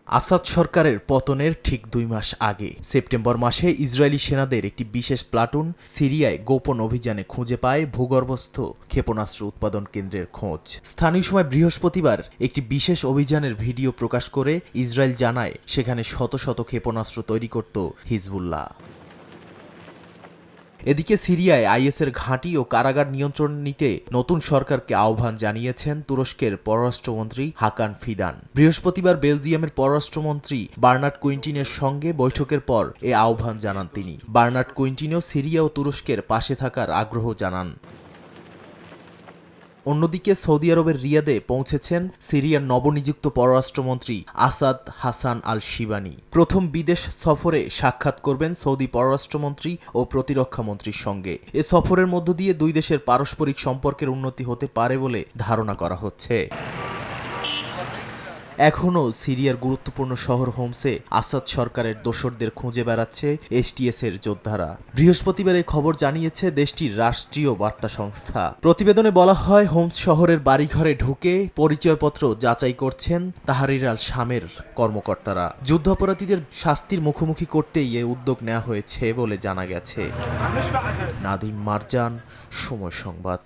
আসাদ সরকারের পতনের ঠিক ২ মাস আগে সেপ্টেম্বর মাসে ইসরায়েলি সেনাদের একটি বিশেষ প্লাটুন সিরিয়ায় গোপন অভিযানে খুঁজে পায় ভূগর্ভস্থ ক্ষেপণাস্ত্র উৎপাদন কেন্দ্রের খোঁজ। স্থানীয় সময় বৃহস্পতিবার একটি বিশেষ অভিযানের ভিডিও প্রকাশ করে ইসরায়েল জানায় সেখানে শত শত ক্ষেপণাস্ত্র তৈরি করত হিজবুল্লাহ। এদিকে সিরিয়ায় আইএসের ঘাঁটি ও কারাগার নিয়ন্ত্রণ নিতে নতুন সরকারকে আহ্বান জানিয়েছেন তুরস্কের পররাষ্ট্রমন্ত্রী হাকান ফিদান। বৃহস্পতিবার বেলজিয়ামের পররাষ্ট্রমন্ত্রী বার্নার্ড কুইন্টিনের সঙ্গে বৈঠকের পর এ আহ্বান জানান তিনি। বার্নার্ড কুইন্টিনও সিরিয়া ও তুরস্কের পাশে থাকার আগ্রহ জানান। অন্যদিকে সৌদি আরবের রিয়াদে পৌঁছেছেন সিরিয়ার নবনিযুক্ত পররাষ্ট্রমন্ত্রী আসাদ হাসান আল শিবানি। প্রথম বিদেশ সফরে সাক্ষাৎ করবেন সৌদি পররাষ্ট্রমন্ত্রী ও প্রতিরক্ষামন্ত্রীর সঙ্গে। এ সফরের মধ্য দিয়ে দুই দেশের পারস্পরিক সম্পর্কের উন্নতি হতে পারে বলে ধারণা করা হচ্ছে। এখনও সিরিয়ার গুরুত্বপূর্ণ শহর হোমসে আসাদ সরকারের দোসরদের খুঁজে বেড়াচ্ছে এসটিএস এর যোদ্ধারা। বৃহস্পতিবার এই খবর জানিয়েছে দেশটির রাষ্ট্রীয় বার্তা সংস্থা। প্রতিবেদনে বলা হয়, হোমস শহরের বাড়িঘরে ঢুকে পরিচয়পত্র যাচাই করছেন তাহরির আল শামের কর্মকর্তারা। যুদ্ধাপরাধীদের শাস্তির মুখোমুখি করতেই এ উদ্যোগ নেওয়া হয়েছে বলে জানা গেছে। নাদিম মারজান, সময় সংবাদ।